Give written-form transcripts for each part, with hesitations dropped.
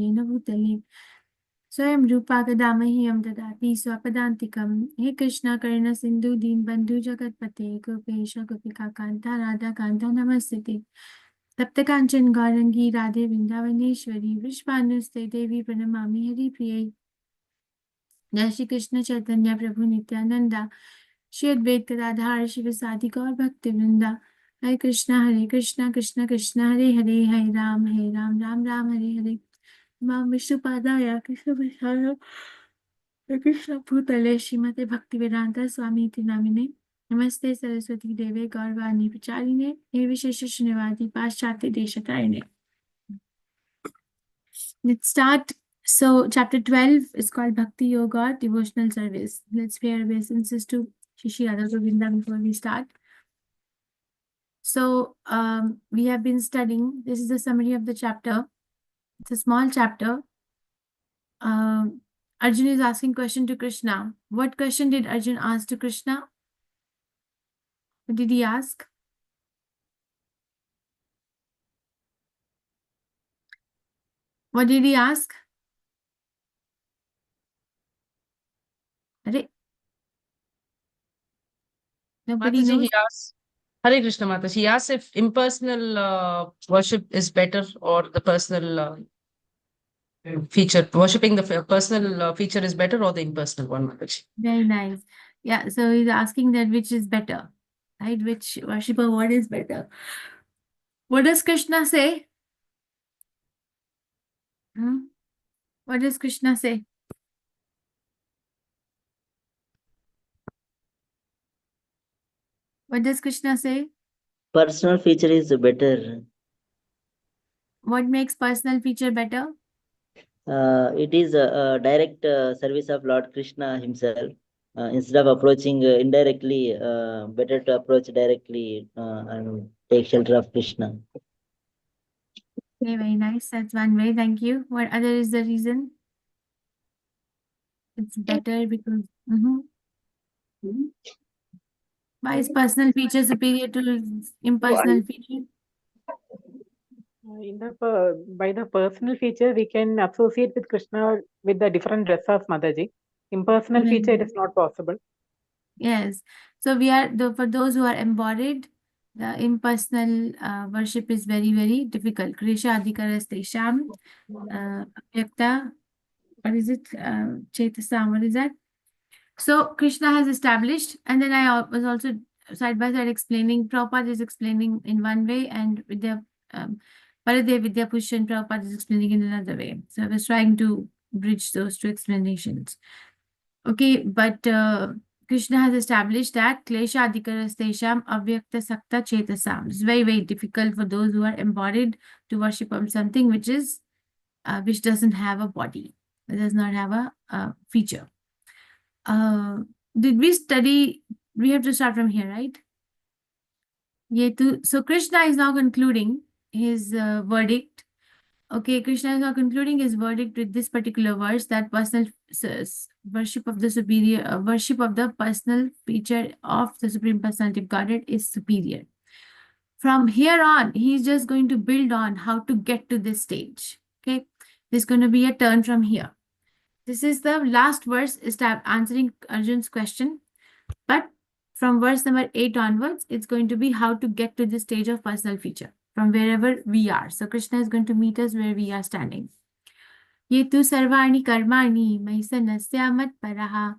येन भूतले स्वयं रूपा कदा मह्यं ददाति स्वपदान्तिकम्। हे कृष्ण करुण सिंधु दीन बंधु जगतपते गोपेश गोपिका कांता राधा कांता नमस्ते। तप्त कांचन गौरंगी राधे वृंदावनेश्वरी विश्वानुस्ते देवी प्रणमामि हरिप्रिये। जय श्री कृष्ण चैतन्य प्रभु नित्यानंदा श्री अद्वैत गदाधर शिवसादि गौर भक्ति वृंदा। हरे कृष्ण कृष्ण कृष्ण हरे हरे राम राम हरे हरे। मां विष्णुपादाय कृष्ण कृष्ण भूतले श्रीमते भक्ति वेदांता स्वामी इति नामिने। नमस्ते सरस्वती देवे गौरवाणी प्रचारिणे निर्विशेष शून्यवादी पाश्चात्य देशतारिणे। Let's start. So, chapter 12 is called Bhakti Yoga or Devotional Service. Let's pay our obeisances to Shri Radha Govinda before we start. So, we have been studying. This is the summary of the chapter. It's a small chapter. Arjun is asking question to Krishna. What question did Arjun ask to Krishna? What did he ask? What did he ask? Nobody Mataji, knows. he asks, Hare Krishna Mataji, he asks if impersonal worship is better or the personal feature, worshipping the personal feature is better or the impersonal one, Mataji. Very nice. Yeah, so he's asking that which is better, right? Which worshipper, what is better? What does Krishna say? What does Krishna say? What does Krishna say? Personal feature is better. What makes personal feature better? It is a direct service of Lord Krishna himself. Instead of approaching indirectly, better to approach directly and take shelter of Krishna. Okay, very nice. That's one way. Thank you. What other is the reason? It's better because why is personal feature superior to impersonal feature? By the personal feature, we can associate with Krishna with the different dresses, Mataji. Impersonal feature, it is not possible. Yes. So we are for those who are embodied, the impersonal worship is very, very difficult. Krisha Adhikaras Tesham Vyakta. What is it? Chetasam. What is that? So Krishna has established, and then I was also side by side explaining. Prabhupada is explaining in one way, and Vidya Paradev Vidya Pushan Prabhupada is explaining in another way. So I was trying to bridge those two explanations. Okay, but Krishna has established that Klesha Adhikaras Tesham Avyakta Sakta Chetasam. It's very, very difficult for those who are embodied to worship something which is which doesn't have a body. It does not have a feature. Did we study? We have to start from here, right? So Krishna is now concluding his verdict. Okay, Krishna is now concluding his verdict with this particular verse, that personal worship of the superior, worship of the personal feature of the Supreme Personality of Godhead is superior. From here on, he's just going to build on how to get to this stage. Okay, there's going to be a turn from here. This is the last verse answering Arjun's question. But from verse number 8 onwards, it's going to be how to get to this stage of personal feature from wherever we are. So Krishna is going to meet us where we are standing. Ye tu sarvani karmani maisanasya mat paraha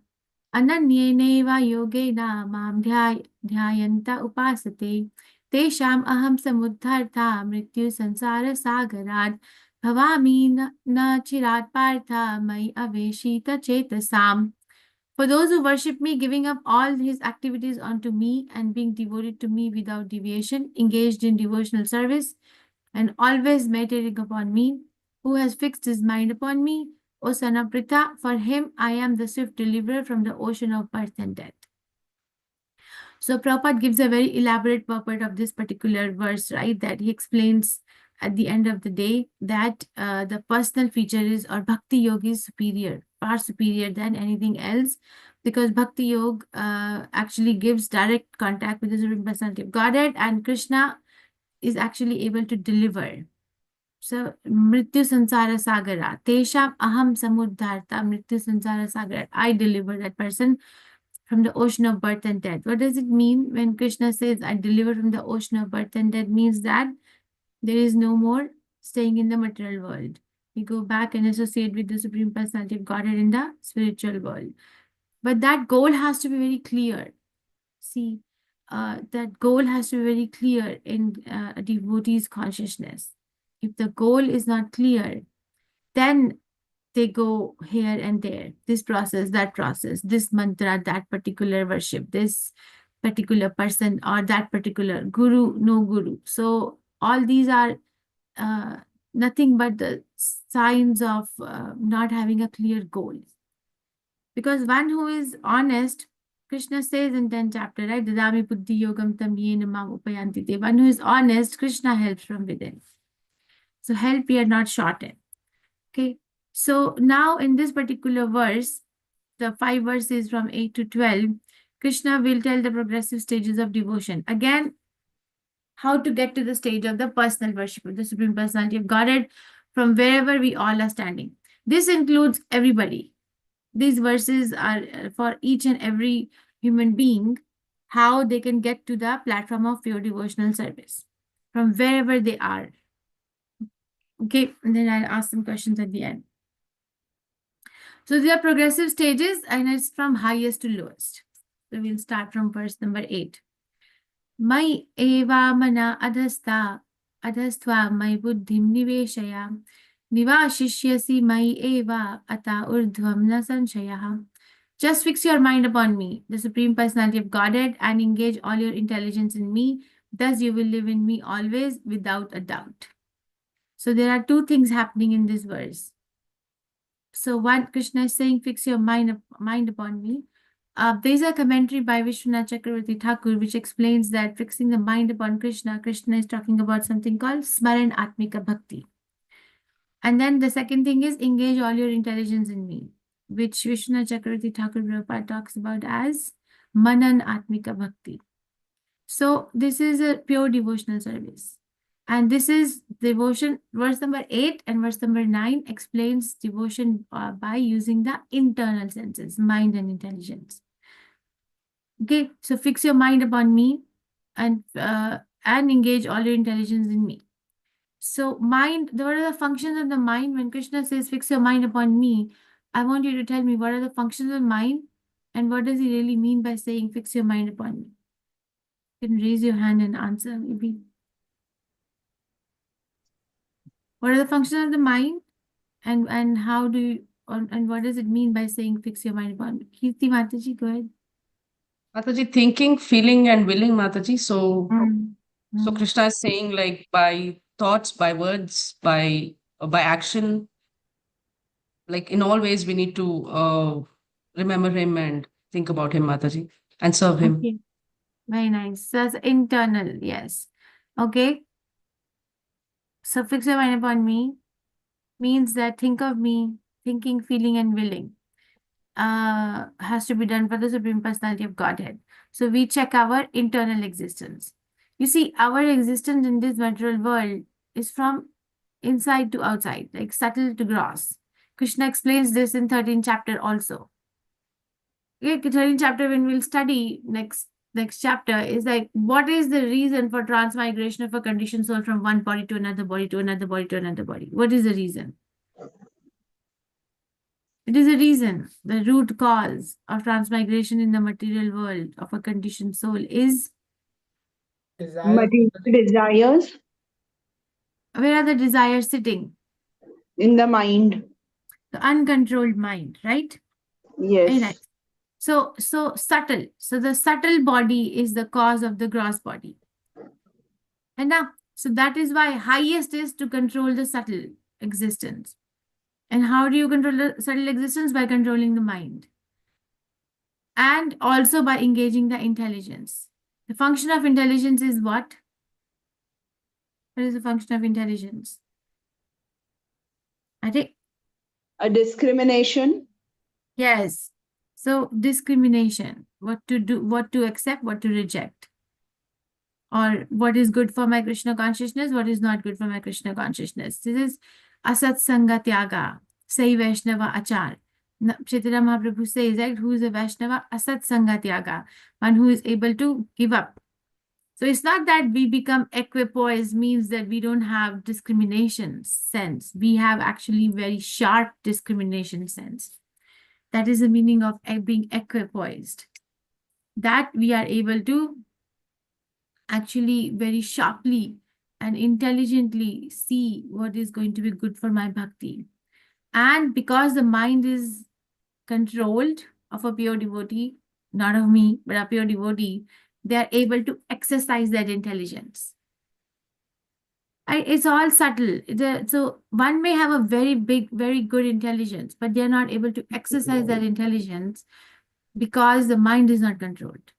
ananyeneva yogena mam dhyayanta upasate tesham aham samudhartha mrityu sansara sagarad bhavami na chirat partha mai aveshita chetasam. For those who worship me, giving up all his activities unto me and being devoted to me without deviation, engaged in devotional service, and always meditating upon me, who has fixed his mind upon me, O son of Pritha, for him I am the swift deliverer from the ocean of birth and death. So Prabhupada gives a very elaborate purport of this particular verse, right? That he explains at the end of the day that the personal feature is, or Bhakti Yoga is superior, far superior than anything else, because Bhakti Yoga actually gives direct contact with the Supreme Personality of Godhead, and Krishna is actually able to deliver. So, Mrityu Sansara Sagara. Tesham Aham Samudharta Mrityu Sansara Sagara. I deliver that person from the ocean of birth and death. What does it mean when Krishna says, I deliver from the ocean of birth and death? Means that there is no more staying in the material world. We go back and associate with the Supreme Personality of Godhead in the spiritual world. But that goal has to be very clear. See, that goal has to be very clear in a devotee's consciousness. If the goal is not clear, then they go here and there, this process, that process, this mantra, that particular worship, this particular person or that particular guru, no guru. So all these are nothing but the signs of not having a clear goal. Because one who is honest, Krishna says in 10th chapter, right? Dadami buddhi yogam tam yena mam upayanti te. One who is honest, Krishna helps from within. So help here, not shorten. Okay. So now in this particular verse, the 5 verses from 8 to 12, Krishna will tell the progressive stages of devotion. Again, how to get to the stage of the personal worship of the Supreme Personality of Godhead from wherever we all are standing. This includes everybody. These verses are for each and every human being, how they can get to the platform of pure devotional service from wherever they are. Okay, and then I'll ask some questions at the end. So there are progressive stages and it's from highest to lowest. So we'll start from verse number 8. Mai eva mana adhastha adhastva mai buddhim niveshaya nivashishyasi mai eva ata urdhvam na sanshayah. Just fix your mind upon me, the Supreme Personality of Godhead, and engage all your intelligence in me. Thus you will live in me always without a doubt. So there are 2 things happening in this verse. So one, Krishna is saying, fix your mind upon me. There's a commentary by Vishwanath Chakravarti Thakur which explains that fixing the mind upon Krishna, Krishna is talking about something called Smaran Atmika Bhakti. And then the second thing is engage all your intelligence in me, which Vishwanath Chakravarti Thakur Prabhupada talks about as Manan Atmika Bhakti. So this is a pure devotional service. And this is devotion, verse number 8 and verse number 9 explains devotion by using the internal senses, mind and intelligence. Okay, so fix your mind upon me and engage all your intelligence in me. So mind, what are the functions of the mind? When Krishna says, fix your mind upon me, I want you to tell me what are the functions of mind and what does he really mean by saying, fix your mind upon me? You can raise your hand and answer maybe. What are the functions of the mind and how do you, and what does it mean by saying fix your mind upon me? Kirti Mataji, go ahead. Mataji, thinking, feeling, and willing, Mataji. So Krishna is saying, like, by thoughts, by words, by action, like in all ways, we need to remember him and think about him, Mataji, and serve him. Okay. Very nice. So that's internal, yes. Okay. So fix your mind upon me means that think of me, thinking, feeling, and willing has to be done for the Supreme Personality of Godhead. So we check our internal existence. You see, our existence in this material world is from inside to outside, like subtle to gross. Krishna explains this in 13th chapter also. Okay, 13th chapter when we'll study next chapter is like, what is the reason for transmigration of a conditioned soul from one body to another body to another body to another body? What is the reason? It is a reason. The root cause of transmigration in the material world of a conditioned soul is desires where are the desires sitting? in the mind. The uncontrolled mind, right? Yes. Very nice. So subtle. So the subtle body is the cause of the gross body. And now, so that is why highest is to control the subtle existence. And how do you control the subtle existence? By controlling the mind. And also by engaging the intelligence. The function of intelligence is what? What is the function of intelligence? I think. A discrimination. Yes. So discrimination. What to do, what to accept, what to reject. or what is good for my Krishna consciousness, what is not good for my Krishna consciousness. This is asat sanga tyaga, sai Vaishnava achar. Chaitanya Mahaprabhu says that who is a Vaishnava, asat sanga tyaga, one who is able to give up. So it's not that we become equipoise means that we don't have discrimination sense. We have actually very sharp discrimination sense. That is the meaning of being equipoised. That we are able to actually very sharply and intelligently see what is going to be good for my bhakti. And because the mind is controlled of a pure devotee, not of me, but a pure devotee, they are able to exercise that intelligence. It's all subtle. So one may have a very big, very good intelligence, but they are not able to exercise that intelligence because the mind is not controlled.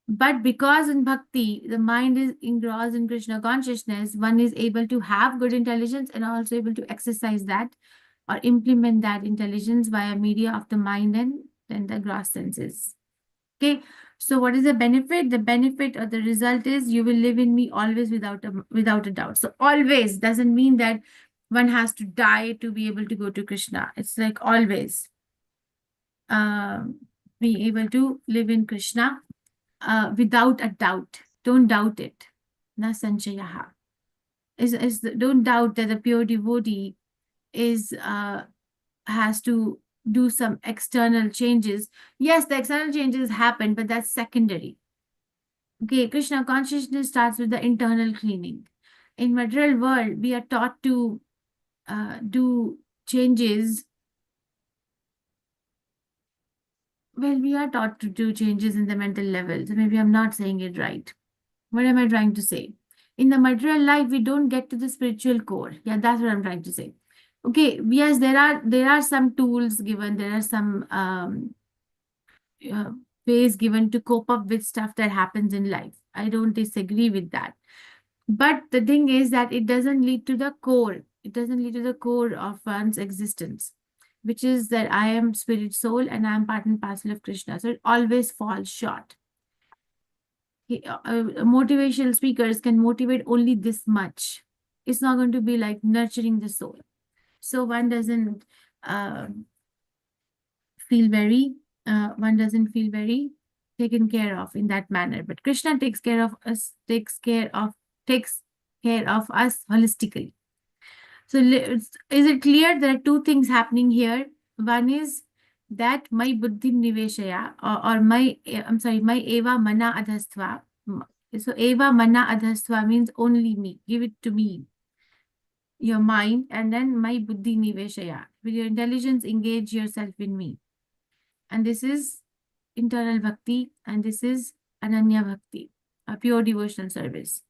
But because in bhakti, the mind is engrossed in Krishna consciousness, one is able to have good intelligence and also able to exercise that or implement that intelligence via media of the mind and the gross senses. Okay, so what is the benefit? The benefit or the result is you will live in me always without a doubt. So always doesn't mean that one has to die to be able to go to Krishna. It's like always being able to live in Krishna without a doubt. Don't doubt it. Na sanchayaha. Don't doubt that the pure devotee has to do some external changes. Yes, the external changes happen, but that's secondary. Okay, Krishna consciousness starts with the internal cleaning. In material world, we are taught to do changes. Well, we are taught to do changes in the mental level. So maybe I'm not saying it right. What am I trying to say? In the material life, we don't get to the spiritual core. Yeah, that's what I'm trying to say. Okay, yes, there are some tools given. There are some ways given to cope up with stuff that happens in life. I don't disagree with that. But the thing is that it doesn't lead to the core. It doesn't lead to the core of one's existence, which is that I am spirit soul and I am part and parcel of Krishna. So it always falls short. Motivational speakers can motivate only this much. It's not going to be like nurturing the soul. So one doesn't feel very taken care of in that manner. But Krishna takes care of us holistically. So is it clear? There are two things happening here. One is that my buddhim niveshaya or my eva mana adhastva. So eva mana adhastva means only me. Give it to me. Your mind, and then my buddhi niveshaya. With your intelligence, engage yourself in me. And this is internal bhakti, and this is ananya bhakti, a pure devotional service.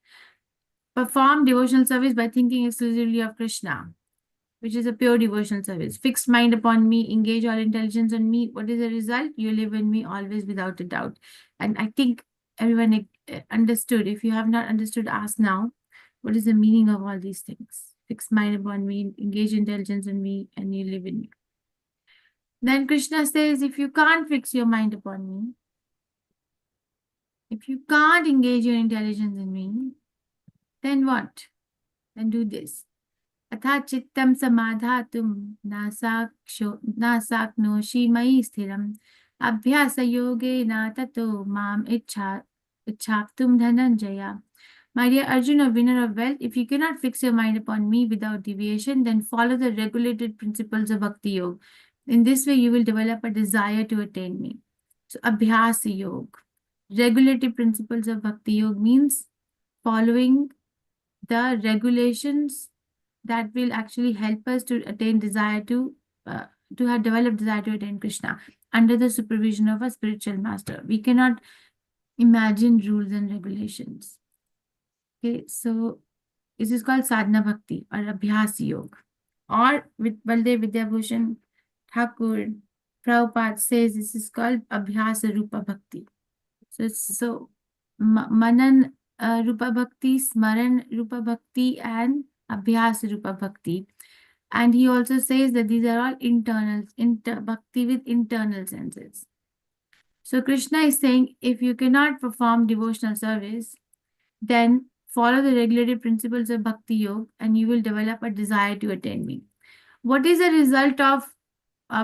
Perform devotional service by thinking exclusively of Krishna, which is a pure devotional service. Fixed mind upon me, engage all intelligence on me. What is the result? You live in me always without a doubt. And I think everyone understood. If you have not understood, ask now. What is the meaning of all these things? Fixed mind upon me, engage intelligence on me, and you live in me. Then Krishna says, if you can't fix your mind upon me, if you can't engage your intelligence in me, then what? Then do this. Atha chittam samadhatum nasaknoshi mai sthiram abhyasa yogena tato mam ichhaptum dhananjaya. My dear Arjuna, winner of wealth, if you cannot fix your mind upon me without deviation, then follow the regulated principles of Bhakti Yoga. In this way, you will develop a desire to attain me. So, Abhyasa Yoga. Regulated principles of Bhakti Yoga means following the regulations that will actually help us to attain desire to have developed desire to attain Krishna under the supervision of a spiritual master. We cannot imagine rules and regulations. Okay, so this is called sadhana bhakti or abhyas yoga. Or with Baldev Vidyabhushan Thakur, Prabhupada says this is called abhyasa rupa bhakti. So manan rupa bhakti, smaran rupa bhakti, and abhyas rupa bhakti. And he also says that these are all internal, bhakti with internal senses. So Krishna is saying, if you cannot perform devotional service, then follow the regulated principles of Bhakti Yoga and you will develop a desire to attain me. What is the result of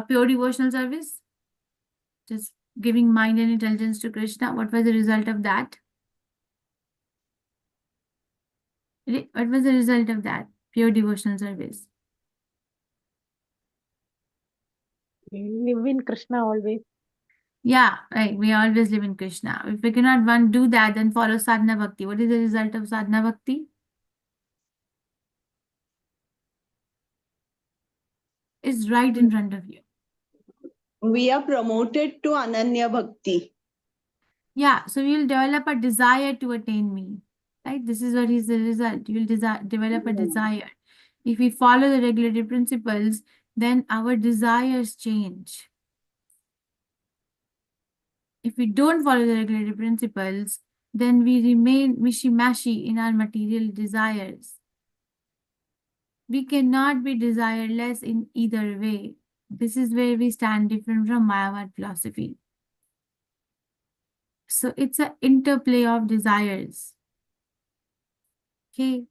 pure devotional service? Just giving mind and intelligence to Krishna. What was the result of that? What was the result of that? Pure devotional service. Live in Krishna always. Yeah, right. We always live in Krishna. If we cannot do that, then follow sadhana bhakti. What is the result of sadhana bhakti? It's right in front of you. We are promoted to Ananya Bhakti. Yeah, so you'll develop a desire to attain me. Right? This is what is the result. You will develop a desire. If we follow the regulated principles, then our desires change. If we don't follow the regulated principles, then we remain mishy-mashy in our material desires. We cannot be desireless in either way. This is where we stand different from Mayavad philosophy. So it's an interplay of desires. Okay.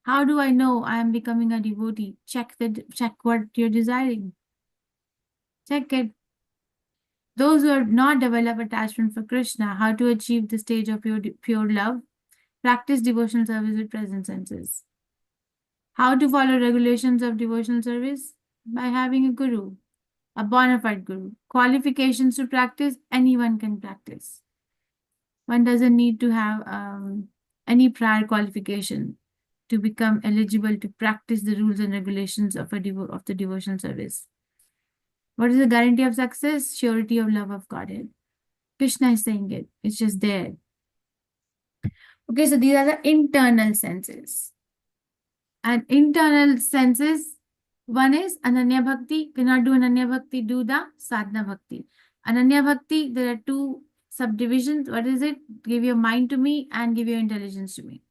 How do I know I am becoming a devotee? Check what you're desiring. Check it. Those who have not developed attachment for Krishna, how to achieve the stage of pure love? Practice devotional service with present senses. How to follow regulations of devotional service? By having a guru, a bona fide guru. Qualifications to practice, anyone can practice. One doesn't need to have any prior qualification to become eligible to practice the rules and regulations of the devotional service. What is the guarantee of success? Surety of love of Godhead. Krishna is saying it. It's just there. Okay, so these are the internal senses. And internal senses, one is Ananya Bhakti. Cannot do Ananya Bhakti, do the Sadhana Bhakti. Ananya Bhakti, there are two subdivisions. What is it? Give your mind to me and give your intelligence to me.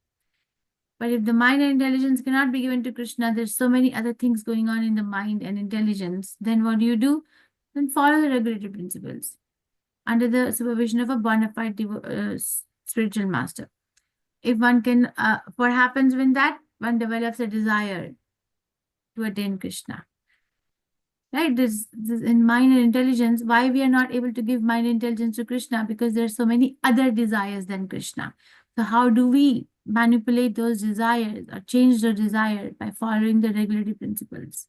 But if the mind and intelligence cannot be given to Krishna, there's so many other things going on in the mind and intelligence. Then what do? Then follow the regulated principles under the supervision of a bona fide spiritual master. If one can, what happens when that? One develops a desire to attain Krishna. Right? This in mind and intelligence, why we are not able to give mind and intelligence to Krishna? Because there are so many other desires than Krishna. So how do we manipulate those desires or change the desire? By following the regulated principles,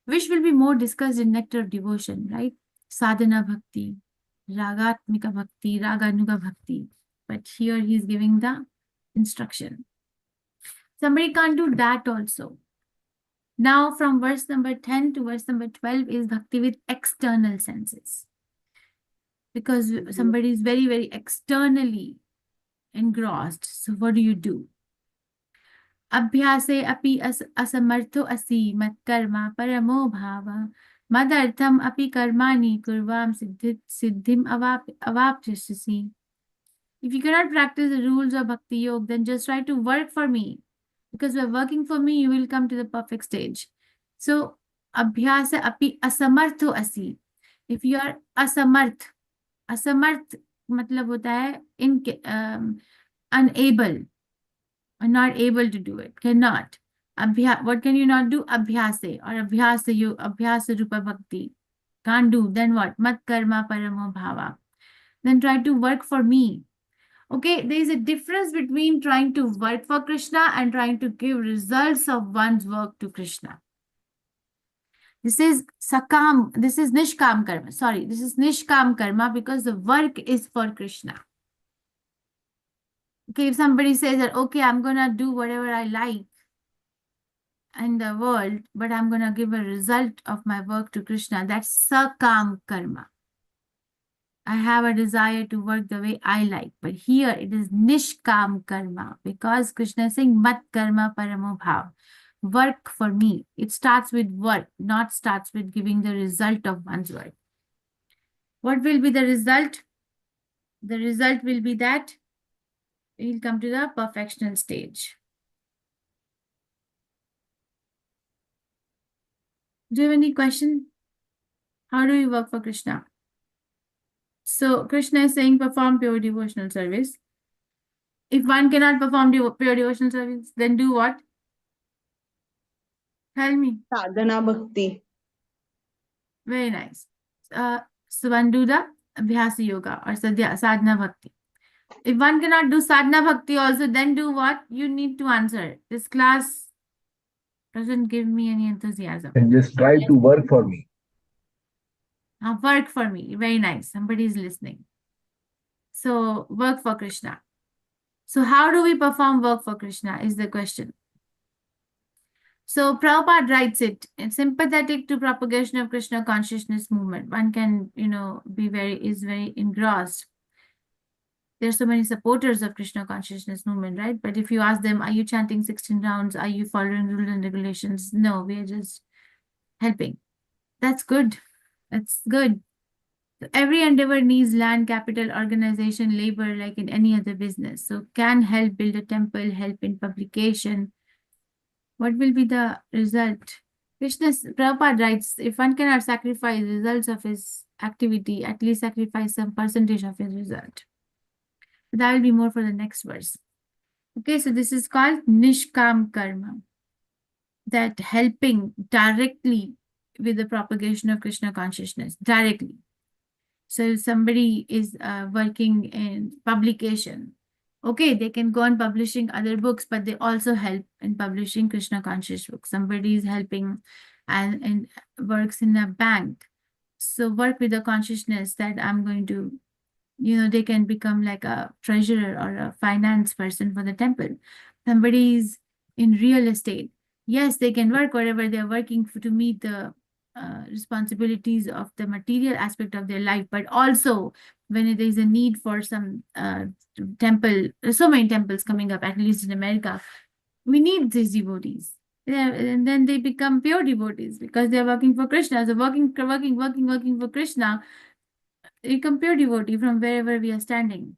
which will be more discussed in Nectar of Devotion, right? Sadhana Bhakti, Ragatmika Bhakti, Raganuga Bhakti. But here he is giving the instruction. Somebody can't do that also. Now from verse number 10 to verse number 12 is Bhakti with external senses. Because somebody is very, very externally engrossed. So what do? Abhyase api asamartho asi mat karma paramo bhava madartham api karmani kurvam siddhim avapyasasi. If you cannot practice the rules of Bhakti Yoga, then just try to work for me. Because by working for me, you will come to the perfect stage. So, abhyasa api asamartho asi. If you are asamarth matlab hota hai unable, or not able to do it, cannot. What can you not do? Abhyase or abhyasa rupa bhakti. Can't do. Then what? Mat karma paramo bhava. Then try to work for me. Okay, there is a difference between trying to work for Krishna and trying to give results of one's work to Krishna. This is nishkam karma. Sorry, this is nishkam karma because the work is for Krishna. Okay, if somebody says that, okay, I'm going to do whatever I like in the world, but I'm going to give a result of my work to Krishna, that's sakam karma. I have a desire to work the way I like. But here it is nishkam karma because Krishna is saying mat karma paramo bhav. Work for me. It starts with work, not starts with giving the result of one's work. What will be the result? The result will be that we will come to the perfectional stage. Do you have any question? How do we work for Krishna? So Krishna is saying perform pure devotional service. If one cannot perform pure devotional service, then do what? Tell me. Sadhana bhakti. Very nice. So one do the Abhyasa Yoga or Sadhana Bhakti. If one cannot do Sadhana Bhakti also, then do what? You need to answer. This class doesn't give me any enthusiasm. And just try to work for me. Work for me. Very nice. Somebody is listening. So work for Krishna. So how do we perform work for Krishna is the question. So Prabhupada writes it. It's sympathetic to propagation of Krishna consciousness movement. One can, is very engrossed. There's so many supporters of Krishna consciousness movement, right? But if you ask them, are you chanting 16 rounds? Are you following rules and regulations? No, we are just helping. That's good. That's good. So every endeavor needs land, capital, organization, labor, like in any other business. So can help build a temple, help in publication. What will be the result? Prabhupada writes, if one cannot sacrifice results of his activity, at least sacrifice some percentage of his result. That will be more for the next verse. Okay, so this is called Nishkam Karma. That helping directly with the propagation of Krishna consciousness, directly. So if somebody is working in publication, okay, they can go on publishing other books, but they also help in publishing Krishna conscious books. Somebody is helping and works in a bank. So work with the consciousness that I'm going to, they can become like a treasurer or a finance person for the temple. Somebody is in real estate. Yes, they can work wherever they're working to meet the responsibilities of the material aspect of their life, but also when there is a need for some temple, so many temples coming up, at least in America, we need these devotees. And then they become pure devotees because they're working for Krishna. So working for Krishna, you become pure devotee from wherever we are standing.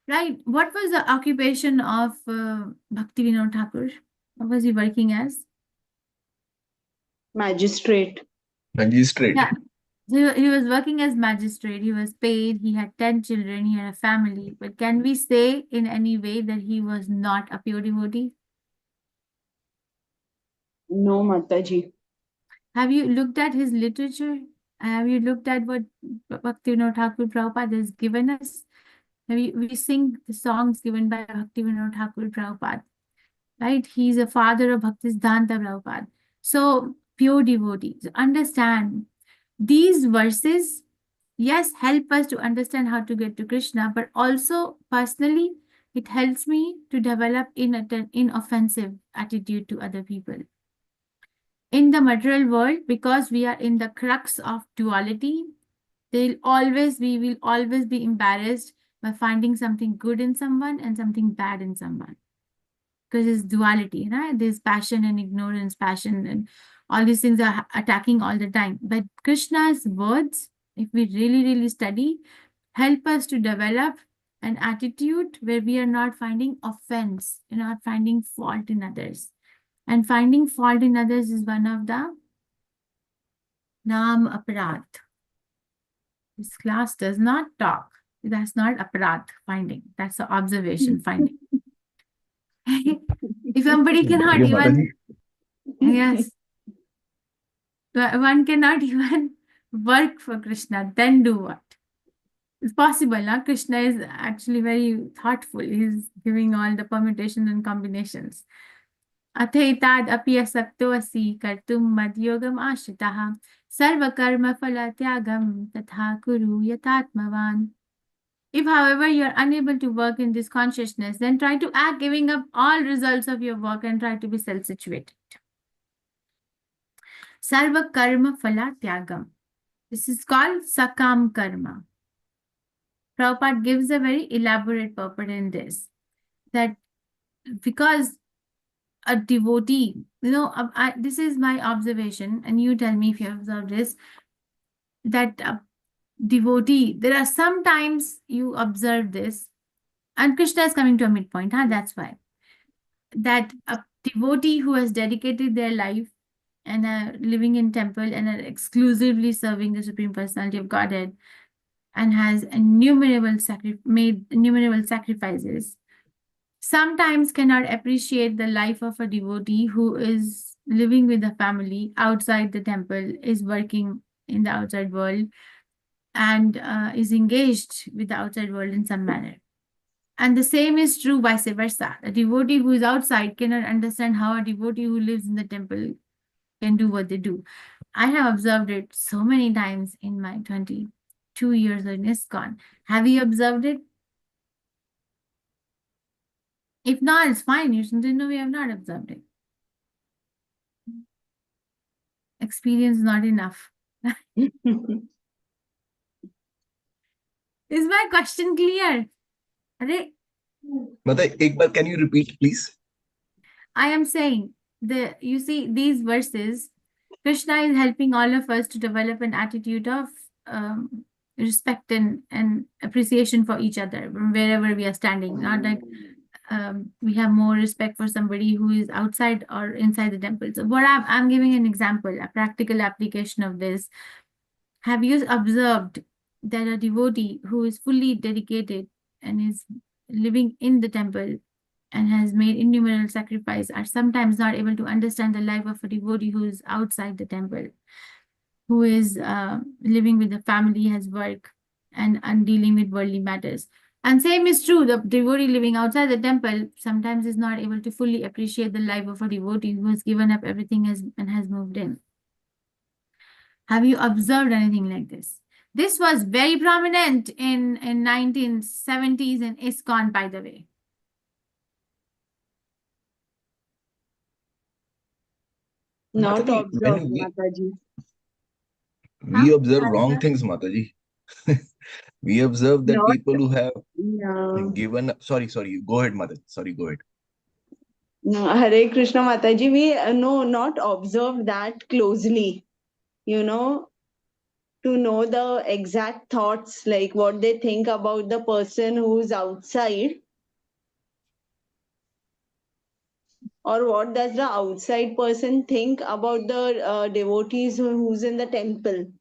Right? What was the occupation of Bhaktivinoda Thakur? What was he working as? Magistrate. Magistrate. Yeah. So he was working as magistrate. He was paid. He had 10 children. He had a family. But can we say in any way that he was not a pure devotee? No, Mataji. Have you looked at his literature? Have you looked at what Bhaktivinoda Thakur Prabhupada has given us? We sing the songs given by Bhaktivinoda Thakur Prabhupada, right? He's a father of Bhaktisiddhanta Prabhupada. So pure devotees, understand these verses, yes, help us to understand how to get to Krishna, but also personally, it helps me to develop an inoffensive attitude to other people. In the material world, because we are in the crux of duality, we will always be embarrassed by finding something good in someone and something bad in someone. Because it's duality, right? There's passion and ignorance, passion and all these things are attacking all the time. But Krishna's words, if we really, really study, help us to develop an attitude where we are not finding offense, you're not finding fault in others. And finding fault in others is one of the Nam Aparat. This class does not talk. That's not aparat finding. That's the observation finding. If somebody cannot even, yes, one cannot even work for Krishna, then do what? It's possible, na? Krishna is actually very thoughtful. He's giving all the permutations and combinations. Athetad api asakto asi kartum madhyogam ashitaha sarva karma phala tyagam tatha kuru yatatmavan. If, however, you are unable to work in this consciousness, then try to act giving up all results of your work and try to be self-situated. Sarva karma phala tyagam. This is called sakam karma. Prabhupada gives a very elaborate purport in this, that because a devotee, this is my observation, and you tell me if you have observed this, that devotee, there are sometimes you observe this, and Krishna is coming to a midpoint, that's why. That a devotee who has dedicated their life and are living in temple and are exclusively serving the Supreme Personality of Godhead, and has made innumerable sacrifices, sometimes cannot appreciate the life of a devotee who is living with a family outside the temple, is working in the outside world, and is engaged with the outside world in some manner. And the same is true vice versa. A devotee who is outside cannot understand how a devotee who lives in the temple can do what they do. I have observed it so many times in my 22 years in ISKCON. Have you observed it? If not, it's fine. You shouldn't know we have not observed it. Experience is not enough. Is my question clear? Arey, Mata, ek baar, can you repeat, please? I am saying, you see, these verses, Krishna is helping all of us to develop an attitude of respect and appreciation for each other wherever we are standing. Not like we have more respect for somebody who is outside or inside the temple. So what I'm giving an example, a practical application of this. Have you observed that a devotee who is fully dedicated and is living in the temple and has made innumerable sacrifice are sometimes not able to understand the life of a devotee who is outside the temple, who is living with the family, has work, and dealing with worldly matters. And same is true, the devotee living outside the temple sometimes is not able to fully appreciate the life of a devotee who has given up everything and has moved in. Have you observed anything like this? This was very prominent in 1970s in ISKCON, by the way. Not Mataji, observed, when Mataji. we observe wrong Observed? things, Mataji. We observe that Not, people who have no. given up. Sorry, go ahead, Mataji. Sorry, go ahead. No, Hare Krishna Mataji, we no, not observe that closely, you know, to know the exact thoughts, like what they think about the person who's outside, or what does the outside person think about the devotees who's in the temple.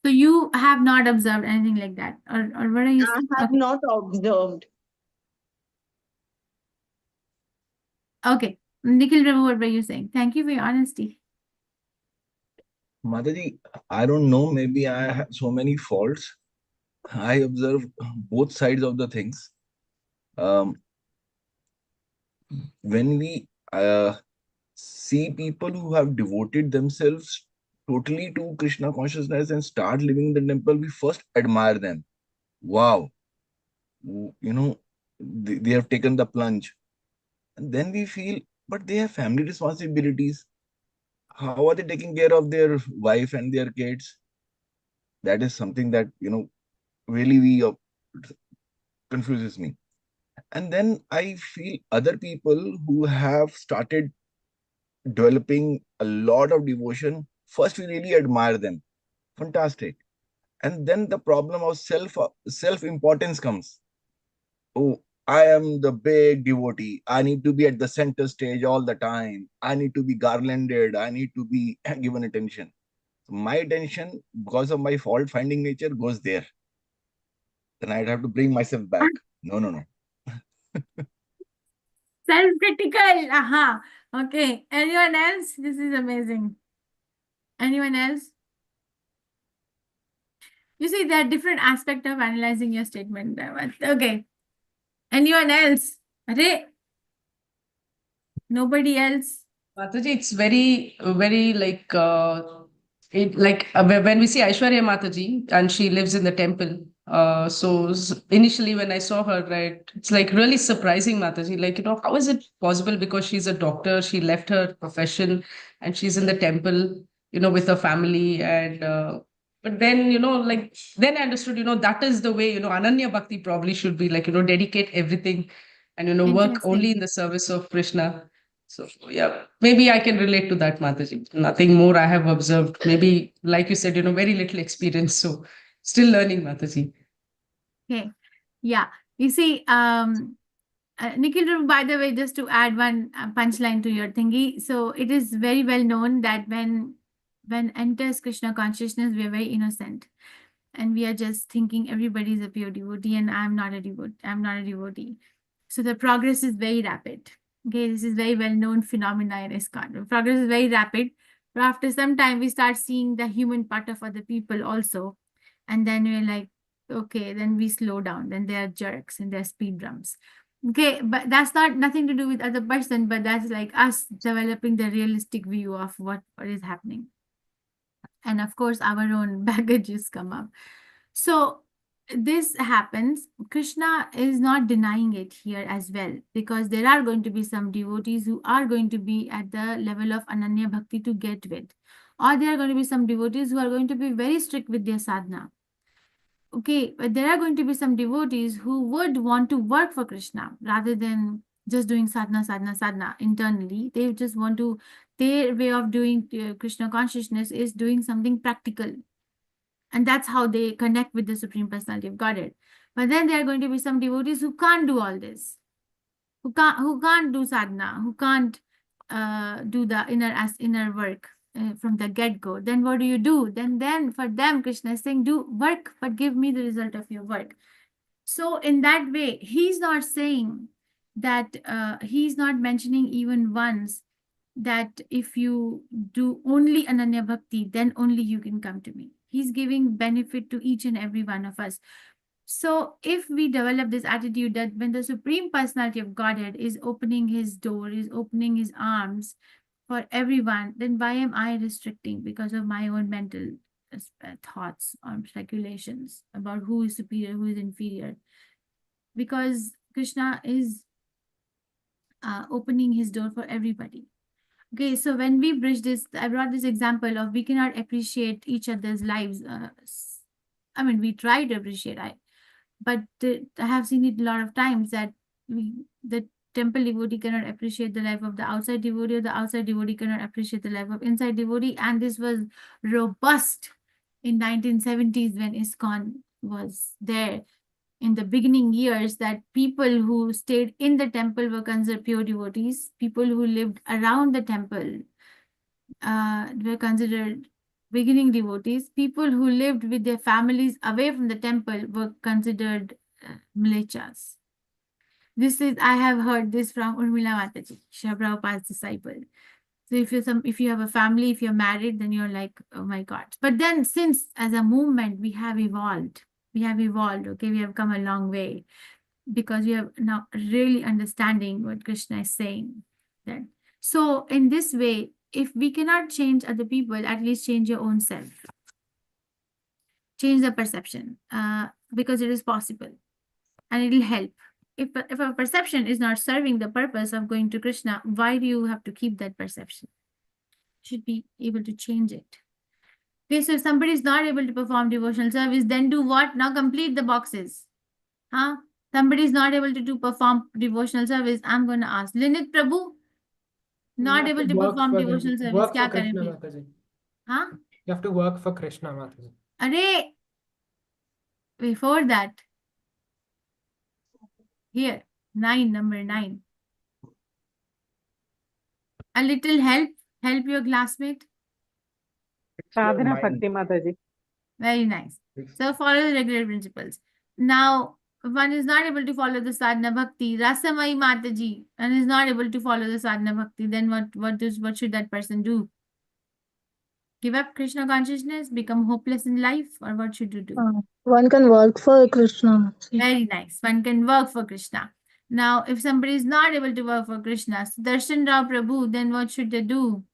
So you have not observed anything like that, or what are you? I have Okay. not observed. Okay, Nikhil Prabhu, what were you saying? Thank you for your honesty. Mataji, I don't know. Maybe I have so many faults. I observe both sides of the things. When we see people who have devoted themselves totally to Krishna consciousness and start living in the temple, we first admire them. Wow, they have taken the plunge. And then we feel, but they have family responsibilities. How are they taking care of their wife and their kids? That is something that, really confuses me. And then I feel other people who have started developing a lot of devotion, first we really admire them. Fantastic. And then the problem of self importance comes. Oh, I am the big devotee. I need to be at the center stage all the time. I need to be garlanded. I need to be given attention. My attention, because of my fault finding nature, goes there. Then I'd have to bring myself back. No. Self-critical. Aha. Okay. Anyone else? This is amazing. Anyone else? You see, there are different aspects of analyzing your statement. Okay. Anyone else? Arey? Nobody else? Mataji, it's very like when we see Aishwarya Mataji and she lives in the temple. Initially when I saw her, right, it's like really surprising, Mataji. Like, how is it possible? Because she's a doctor, she left her profession and she's in the temple, with her family. And but then, like then I understood, that is the way, Ananya Bhakti probably should be like, dedicate everything and, work only Interesting. in the service of Krishna. So yeah, maybe I can relate to that, Mataji. Nothing more I have observed. Maybe, like you said, very little experience. So still learning, Mataji. Okay. Yeah. You see, Nikhil, by the way, just to add one punchline to your thingy. So it is very well known that when when enters Krishna consciousness, we are very innocent. And we are just thinking everybody is a pure devotee and I'm not a devotee. I'm not a devotee. So the progress is very rapid. Okay, this is very well-known phenomena in ISKCON. The progress is very rapid. But after some time, we start seeing the human part of other people also. And then we're like, okay, then we slow down. Then there are jerks and there are speed drums. Okay, but that's not nothing to do with other person, but that's like us developing the realistic view of what is happening. And of course, our own baggages come up. So this happens. Krishna is not denying it here as well, because there are going to be some devotees who are going to be at the level of Ananya Bhakti to get with. Or there are going to be some devotees who are going to be very strict with their sadhana. Okay, but there are going to be some devotees who would want to work for Krishna rather than just doing sadhana, sadhana, sadhana internally. They just want to, their way of doing Krishna consciousness is doing something practical. And that's how they connect with the Supreme Personality of Godhead. But then there are going to be some devotees who can't do all this, who can't do sadhana, who can't do the inner work from the get-go. Then what do? Then for them, Krishna is saying, do work, but give me the result of your work. So in that way, he's not saying that, he's not mentioning even once that if you do only Ananya Bhakti, then only you can come to me. He's giving benefit to each and every one of us. So if we develop this attitude that when the Supreme Personality of Godhead is opening his door, is opening his arms for everyone, then why am I restricting because of my own mental thoughts or speculations about who is superior, who is inferior? Because Krishna is opening his door for everybody. Okay, so when we bridge this, I brought this example of we cannot appreciate each other's lives. I mean, we try to appreciate, but I have seen it a lot of times that the temple devotee cannot appreciate the life of the outside devotee, or the outside devotee cannot appreciate the life of inside devotee. And this was robust in 1970s when ISKCON was there. In the beginning years, that people who stayed in the temple were considered pure devotees. People who lived around the temple were considered beginning devotees. People who lived with their families away from the temple were considered mlechas. I have heard this from Urmila Mataji, Srila Prabhupada's disciple. So if you have a family, if you're married, then you're like, oh my God. But then since as a movement, we have evolved, okay, we have come a long way because we have now really understanding what Krishna is saying. Then, so in this way, if we cannot change other people, at least change your own self. Change the perception because it is possible and it will help. If a perception is not serving the purpose of going to Krishna, why do you have to keep that perception? Should be able to change it. Okay, so if somebody is not able to perform devotional service, then do what? Now complete the boxes. Huh? Somebody is not able to perform devotional service. I'm going to ask Linit Prabhu, not able to perform devotional service. Work Kya for Krishna, kare? Mataji. Huh? You have to work for Krishna, Mataji. Arey, before that, here, number 9. A little help your classmate. Sadhana Bhakti Mataji. Very nice. So follow the regular principles. Now, if one is not able to follow the sadhana bhakti, Rasamai Mataji, and is not able to follow the sadhana bhakti, then what should that person do? Give up Krishna consciousness, become hopeless in life, or what should you do? One can work for Krishna. Very nice. One can work for Krishna. Now, if somebody is not able to work for Krishna, Darshan Rao Prabhu, then what should they do?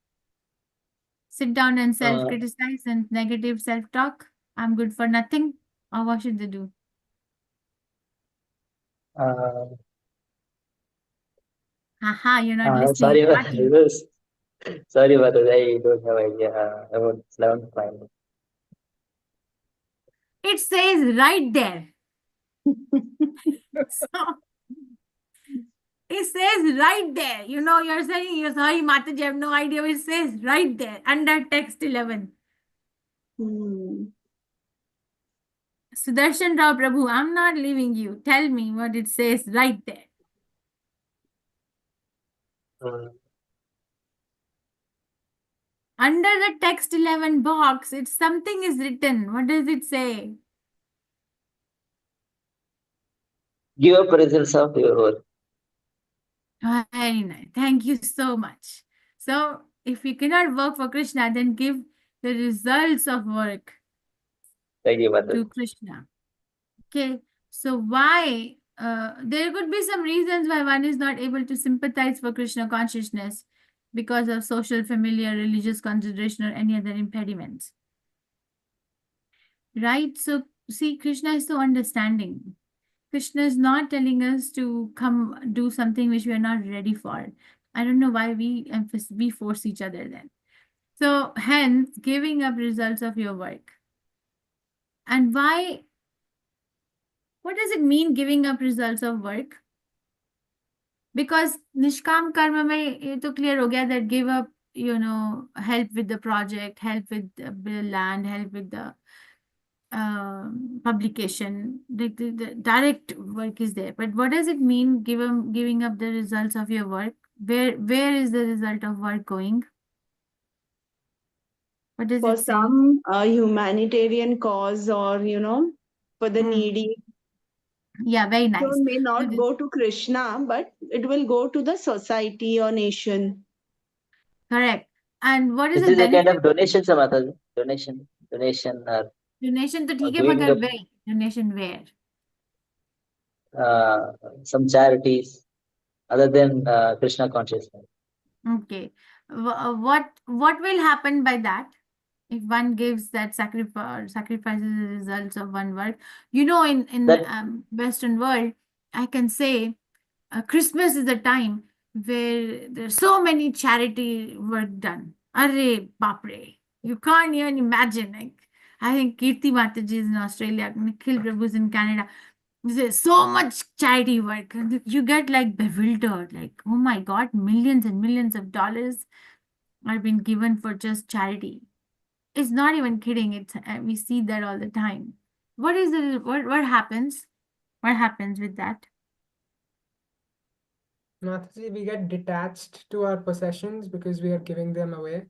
Sit down and self-criticize and negative self-talk? I'm good for nothing? Or what should they do? Haha, you're not listening. Sorry, You're watching. sorry, but I don't have idea about 11th point. It says right there. So, it says right there. You know, you're saying, you're sorry, Mataji, I have no idea. It says right there under text 11. Sudarshan Rao Prabhu, I'm not leaving you. Tell me what it says right there. Under the text 11 box, it's something is written. What does it say? Give up results of your work. Very nice. Thank you so much. So, if you cannot work for Krishna, then give the results of work Thank you, to Mataji. Krishna. Okay. So, why? There could be some reasons why one is not able to sympathize for Krishna consciousness because of social, familiar, religious consideration, or any other impediments. Right? So, see, Krishna is so understanding. Krishna is not telling us to come do something which we are not ready for. I don't know why we force each other then. So hence giving up results of your work. And why? What does it mean giving up results of work? Because Nishkam Karma mein ye to clear ho gaya that give up, help with the project, help with the land, help with the publication, the direct work is there. But what does it mean giving up the results of your work? Where is the result of work going? What does For it say? some humanitarian cause, or for the needy. Yeah, very So nice. it may not So go to Krishna, but it will go to the society or nation. correct. And what is This the is a kind benefit? of donation, sir, Mataji. Donation Donation to or ठीक है giving मगर up where? Donation where? some charities other than Krishna consciousness. Okay. What will happen by that? If one gives that sacrifices the results of one work, in That Western world, I can say Christmas is the time where there's so many charity work done. Arre bapre, you can't even imagine. Like I think Kirti Mataji is in Australia, Nikhil Prabhu's in Canada. There's so much charity work, and you get like bewildered. Like, oh my God, millions and millions of dollars are being given for just charity. It's not even kidding. It's we see that all the time. What happens? What happens with that? Mataji, we get detached to our possessions because we are giving them away.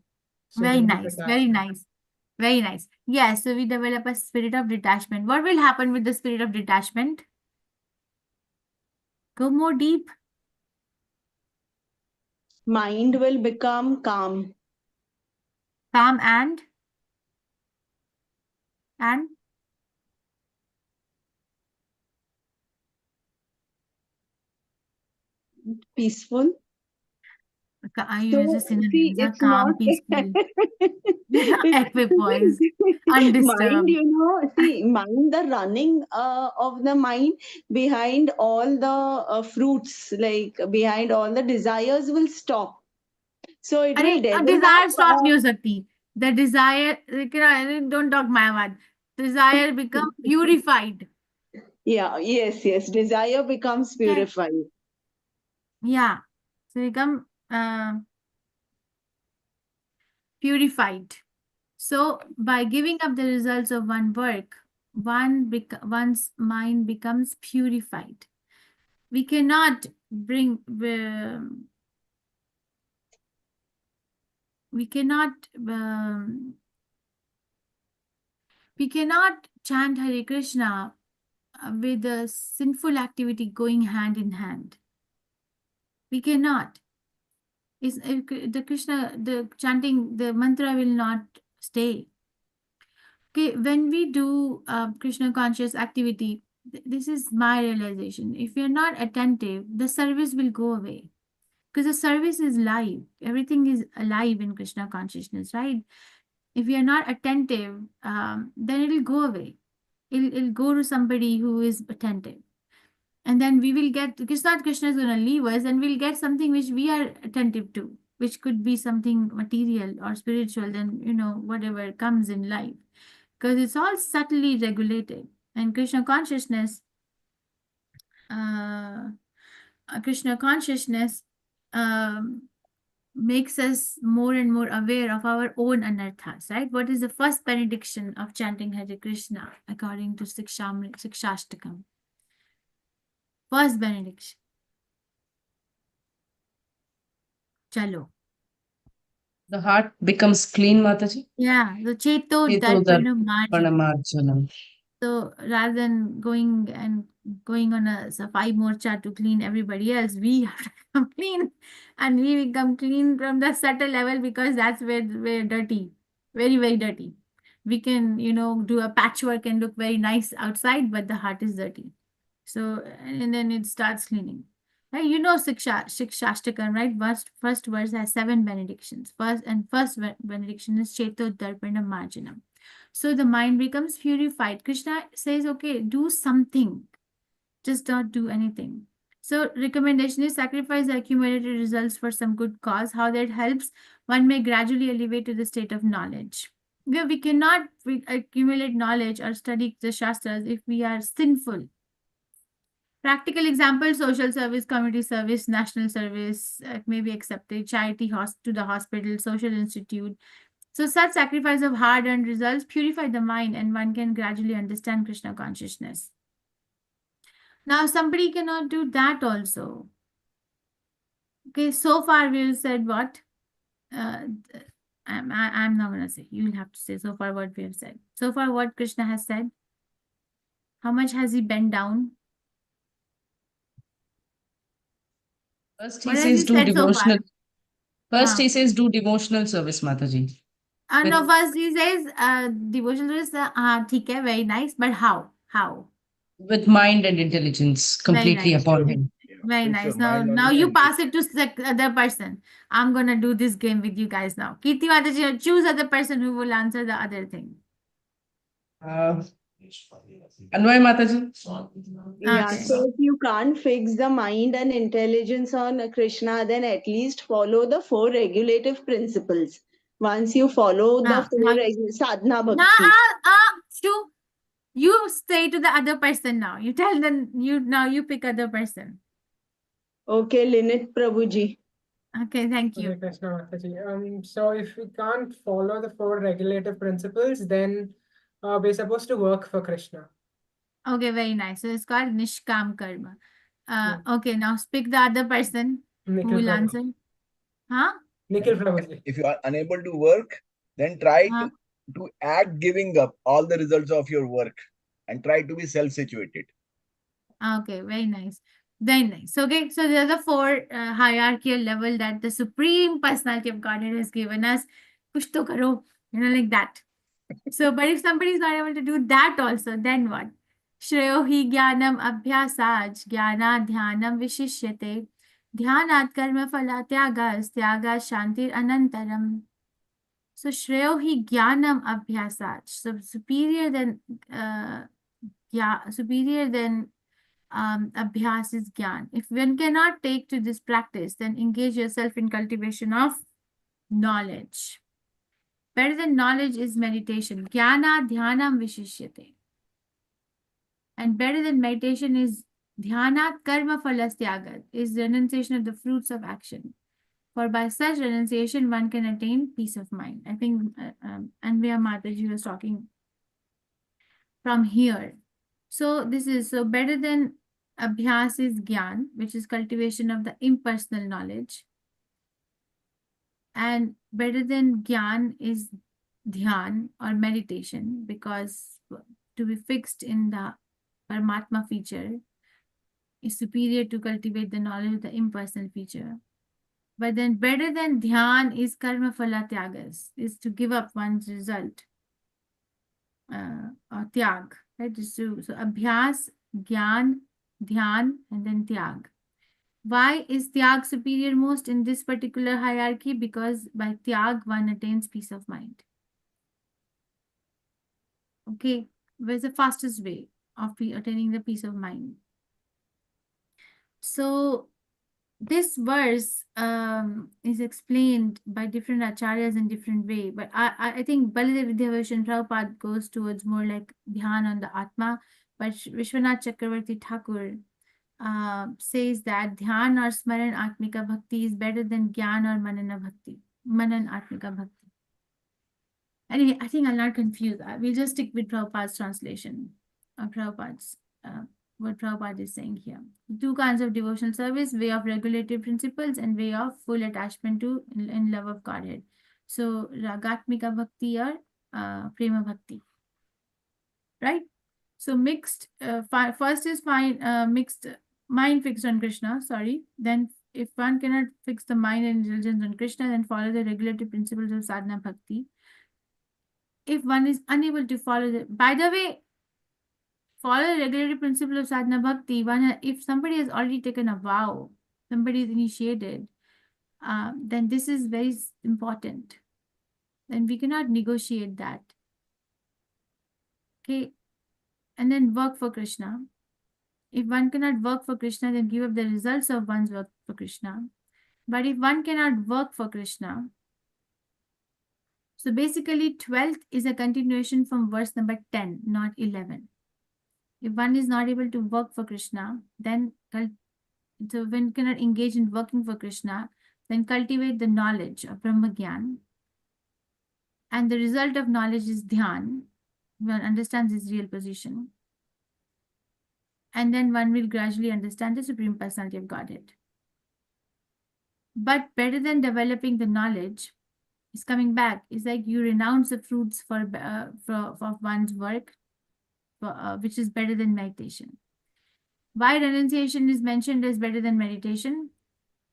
So Very there is nice. Very attachment. nice. Very nice. Yes. So we develop a spirit of detachment. What will happen with the spirit of detachment? Go more deep. Mind will become calm. Calm and Peaceful. I use So the see, synonyms. it's not Calm, peaceful, equipoised, mind, undisturbed. see, mind, the running of the mind behind all the fruits, like behind all the desires will stop. So it will A develop. desire stop नहीं हो सकती. The desire, don't talk my word. Desire become purified. Yeah, yes. Desire becomes Okay. purified. Yeah. So become purified. So by giving up the results of one work, one's mind becomes purified. We cannot bring we cannot chant Hare Krishna with the sinful activity going hand in hand. We cannot. The Krishna, the chanting, the mantra will not stay. Okay, when we do Krishna conscious activity, this is my realization. If you're not attentive, the service will go away. Because the service is live. Everything is alive in Krishna consciousness, right? If you're not attentive, then it'll go away. It'll go to somebody who is attentive. And then we will get, Krishna is going to leave us, and we'll get something which we are attentive to, which could be something material or spiritual, then, whatever comes in life. Because it's all subtly regulated. And Krishna consciousness makes us more and more aware of our own anarthas, right? What is the first benediction of chanting Hare Krishna according to Sikshashtakam? First benediction. Chalo. The heart becomes clean, Mataji. Yeah, the Cheto Cheto Darpana Darpana Marjanam. Marjanam. So rather than going on a safai morcha to clean everybody else, we have to come clean, and we become clean from the subtle level, because that's where we're dirty, very, very dirty. We can, do a patchwork and look very nice outside, but the heart is dirty. So, and then it starts cleaning. Right? Shikshashtakam, right? First verse has 7 benedictions. First benediction is Cheto Darpana Marjanam. So the mind becomes purified. Krishna says, okay, do something. Just don't do anything. So recommendation is sacrifice the accumulated results for some good cause. How that helps? One may gradually elevate to the state of knowledge. We cannot accumulate knowledge or study the Shastras if we are sinful. Practical example: social service, community service, national service, may be accepted, charity to the hospital, social institute. So such sacrifice of hard-earned results purify the mind, and one can gradually understand Krishna consciousness. Now, somebody cannot do that also. Okay, so far we've said what? I'm not going to say. You'll have to say so far what we have said. So far what Krishna has said. How much has he bent down? First he What has says he do said so far? devotional. First he says do devotional service, Mataji. No, first he says devotional is theek hai, very nice, but how? How? With mind and intelligence completely nice. upon him. Very Fix nice. your Now, mind on now it you and pass it to the other person. I'm gonna do this game with you guys now. Kirti Mataji, choose other person who will answer the other thing. Anvay Mataji. Yeah, Okay. so if you can't fix the mind and intelligence on Krishna, then at least follow the 4 regulative principles. Once you follow the 4 sadhana bhakti. You stay to the other person now. You tell them, you pick other person. Okay, Linit Prabhuji. Okay, thank you. Okay, Krishna Mataji. So if we can't follow the 4 regulative principles, then we're supposed to work for Krishna. Okay, very nice. So it's called Nishkam Karma. Okay, now speak the other person who Nikhil will Prabhuji. answer. Huh? Nikhil Prabhuji. if you are unable to work, then try to act giving up all the results of your work and try to be self-situated. Okay, very nice. Very nice. Okay, so there are the 4 hierarchical level that the Supreme Personality of Godhead has given us. Kuch to karo, like that. So, but if somebody is not able to do that also, then what? Shreyo hi jnanam abhyasaj, jnana dhyanam vishishyate, dhyanat karma phala tyagas, tyagas shantir anantaram. So, shreyo hi jnanam abhyasaj. So, superior than abhyas is gyan. If one cannot take to this practice, then engage yourself in cultivation of knowledge. Better than knowledge is meditation. Jnana dhyanam vishishyate. And better than meditation is dhyanat karma phalas tyagat, is renunciation of the fruits of action. For by such renunciation, one can attain peace of mind. I think Anvaya Mataji was talking from here. So this is, so better than abhyas is gyan, which is cultivation of the impersonal knowledge. And better than gyan is dhyan or meditation, because to be fixed in the Paramatma feature is superior to cultivate the knowledge of the impersonal feature. But then better than dhyan is karma phala tyagas, is to give up one's result, or tyag, right? So abhyas, gyan, dhyan, and then tyag. Why is tyag superior most in this particular hierarchy? Because by tyag, one attains peace of mind. Okay, where's the fastest way of attaining the peace of mind? So this verse is explained by different acharyas in different way, but I think Baladev Vidyabhushan Prabhupada goes towards more like dhyan on the Atma, but Vishwanath Chakravarti Thakur says that dhyan or smaran atmika bhakti is better than gyan or manana bhakti, manan atmika bhakti. Anyway, I think I'll not confuse. We'll just stick with Prabhupada's translation of Prabhupada's what Prabhupada is saying here. 2 kinds of devotional service: way of regulative principles and way of full attachment to in love of Godhead. So Ragatmika Bhakti or Prema Bhakti, right? So mixed, first is mixed mind fixed on Krishna, sorry. Then if one cannot fix the mind and intelligence on Krishna, then follow the regulative principles of sadhana bhakti. If one is unable to follow the, by the way, follow the regulative principle of sadhana bhakti, if somebody has already taken a vow, somebody is initiated, then this is very important. Then we cannot negotiate that. Okay. And then work for Krishna. If one cannot work for Krishna, then give up the results of one's work for Krishna. But if one cannot work for Krishna, so basically 12th is a continuation from verse number 10, not 11. If one is not able to work for Krishna, then so when cannot engage in working for Krishna, then cultivate the knowledge of Brahma Gyan. And the result of knowledge is dhyan. One understands his real position. And then one will gradually understand the Supreme Personality of Godhead. But better than developing the knowledge is coming back. It's like you renounce the fruits for one's work, which is better than meditation. Why renunciation is mentioned as better than meditation?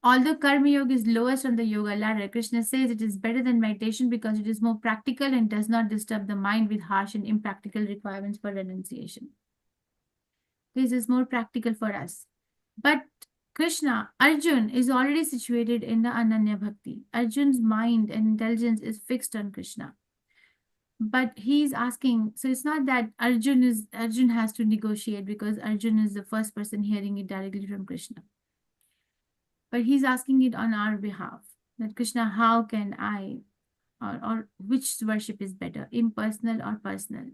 Although Karma Yoga is lowest on the yoga ladder, Krishna says it is better than meditation because it is more practical and does not disturb the mind with harsh and impractical requirements for renunciation. This is more practical for us. But Krishna, Arjun is already situated in the Ananya Bhakti. Arjun's mind and intelligence is fixed on Krishna. But he's asking, so it's not that Arjun has to negotiate because Arjun is the first person hearing it directly from Krishna. But he's asking it on our behalf. That Krishna, how can I, or which worship is better, impersonal or personal?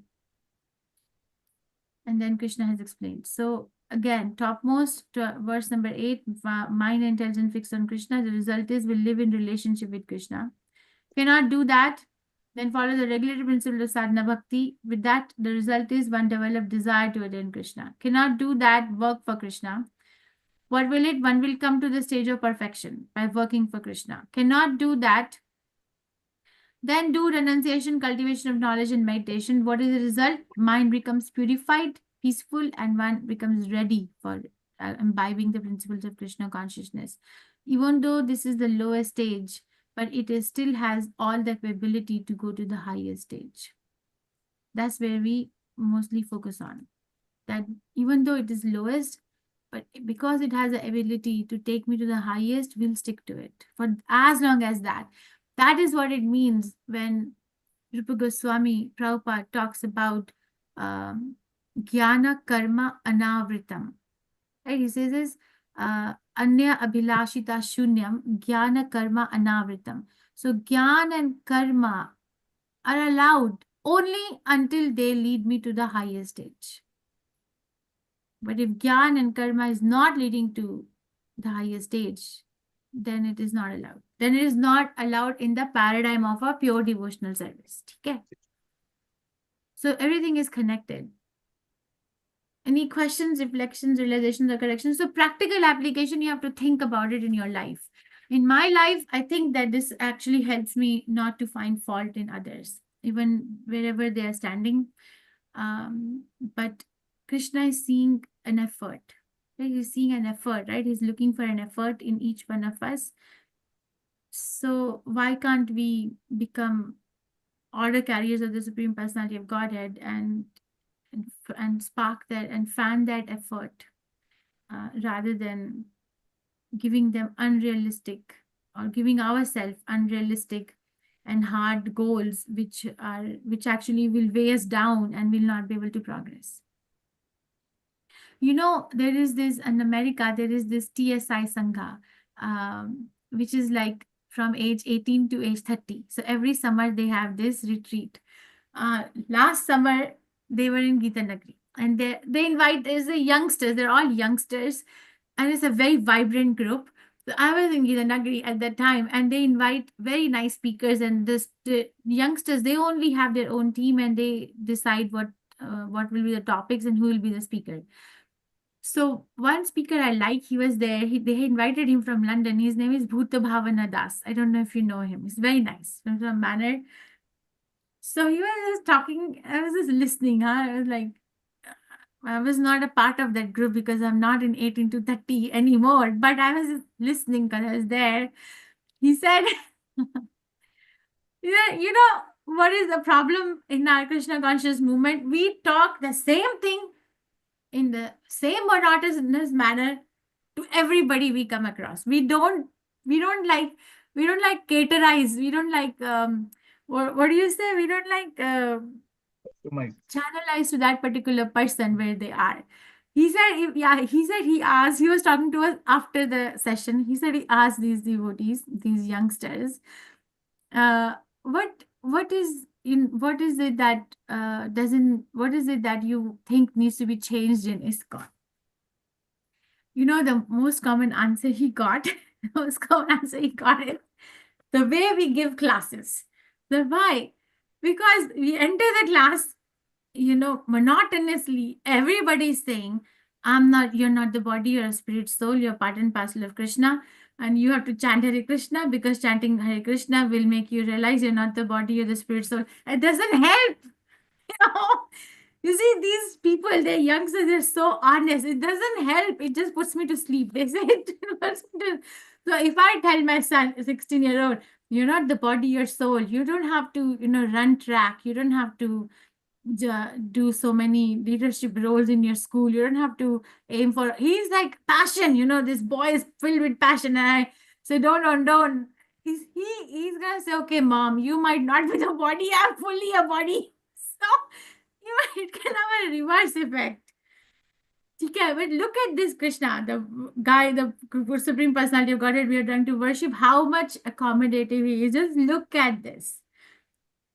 And then Krishna has explained. So again, topmost verse number 8, mind and intelligence fixed on Krishna. The result is we'll live in relationship with Krishna. Cannot do that, then follow the regulative principle of sadhana bhakti. With that, the result is one develop desire to attain Krishna. Cannot do that, work for Krishna. What will it? One will come to the stage of perfection by working for Krishna. Cannot do that, then do renunciation, cultivation of knowledge and meditation. What is the result? Mind becomes purified, peaceful, and one becomes ready for imbibing the principles of Krishna consciousness. Even though this is the lowest stage, but it is still has all the capability to go to the highest stage. That's where we mostly focus on. That even though it is lowest, but because it has the ability to take me to the highest, we'll stick to it for as long as that. That is what it means when Rupa Goswami Prabhupada talks about Jnana Karma Anavritam. Right? He says this, Anya Abhilashita Shunyam Jnana Karma Anavritam. So Jnana and Karma are allowed only until they lead me to the highest stage. But if Jnana and Karma is not leading to the highest stage, then it is not allowed. Then it is not allowed in the paradigm of a pure devotional service. Okay? So everything is connected. Any questions, reflections, realizations, or corrections? So practical application, you have to think about it in your life. In my life, I think that this actually helps me not to find fault in others, even wherever they are standing. But Krishna is seeing an effort. Right? He's seeing an effort, right? He's looking for an effort in each one of us. So why can't we become order carriers of the Supreme Personality of Godhead and spark that and fan that effort rather than giving them unrealistic or giving ourselves unrealistic and hard goals which actually will weigh us down and will not be able to progress. You know, there is this in America, there is this TSI Sangha, which is like from age 18 to age 30. So every summer they have this retreat. Last summer, they were in Gita Nagari and they invite, there's the youngsters, they're all youngsters and it's a very vibrant group. So I was in Gita Nagari at that time and they invite very nice speakers and the youngsters, they only have their own team and they decide what will be the topics and who will be the speaker. So one speaker I like, he was there. They invited him from London. His name is Bhuta Bhavana Das. I don't know if you know him. He's very nice from some manner. So he was just talking. I was just listening. I was like, I was not a part of that group because I'm not in 18 to 30 anymore. But I was just listening because I was there. He said, yeah, you know what is the problem in our Krishna conscious movement? We talk the same thing in the same monotonous manner to everybody we come across. We don't like caterize. We don't like what do you say? We don't like channelize to that particular person where they are. He said, he was talking to us after the session. He said he asked these devotees, these youngsters, what is it that what is it that you think needs to be changed in ISKCON? You know, the most common answer he got, the most common answer he got is the way we give classes. The why? Because we enter the class, you know, monotonously, everybody is saying, you're not the body, you're a spirit soul, you're part and parcel of Krishna. And you have to chant Hare Krishna because chanting Hare Krishna will make you realize you're not the body, you're the spirit soul. It doesn't help. You know? You see, these people, they're youngsters, they're so honest. It doesn't help. It just puts me to sleep. They say it puts me to... So if I tell my son, 16-year-old, you're not the body, you're soul. You don't have to, you know, run track. You don't have to do so many leadership roles in your school. You don't have to aim for... He's like passion. You know, this boy is filled with passion. And I say, don't. He's gonna say, okay, mom, you might not be the body. I'm fully a body. So it can have a reverse effect. Okay, but look at this Krishna, the guy, the Supreme Personality of Godhead we are trying to worship, how much accommodative he is. Just look at this.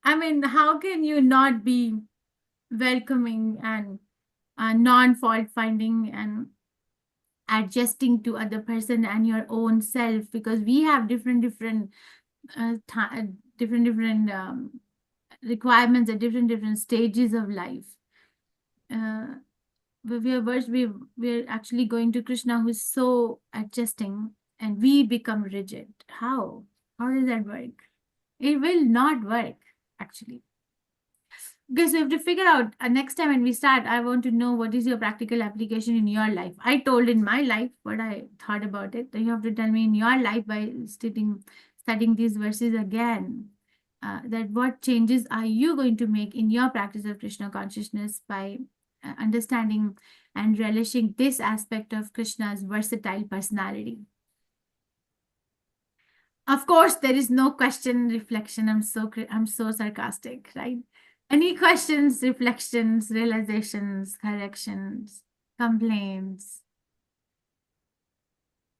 I mean, how can you not be welcoming and non-fault finding and adjusting to other person and your own self? Because we have different requirements at different stages of life. We're actually going to Krishna, who's so adjusting, and we become rigid. How does that work? It will not work, actually. Okay, so you have to figure out next time when we start, I want to know what is your practical application in your life. I told in my life what I thought about it. Then you have to tell me in your life by studying these verses again. That what changes are you going to make in your practice of Krishna consciousness by understanding and relishing this aspect of Krishna's versatile personality. Of course, there is no question, reflection. I'm so sarcastic, right? Any questions, reflections, realizations, corrections, complaints?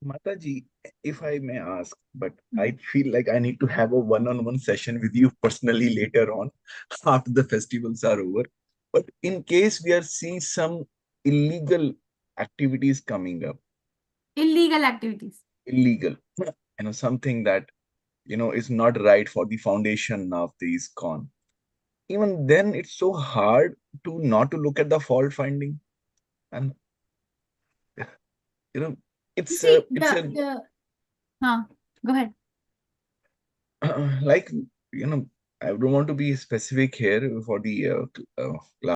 Mataji, if I may ask, but I feel like I need to have a one-on-one session with you personally later on after the festivals are over. But in case we are seeing some illegal activities coming up. Illegal activities. Illegal. You know, something that, you know, is not right for the foundation of the ISKCON. Even then, it's so hard to not to look at the fault finding. And, you know, Go ahead. Like, you know, I don't want to be specific here for the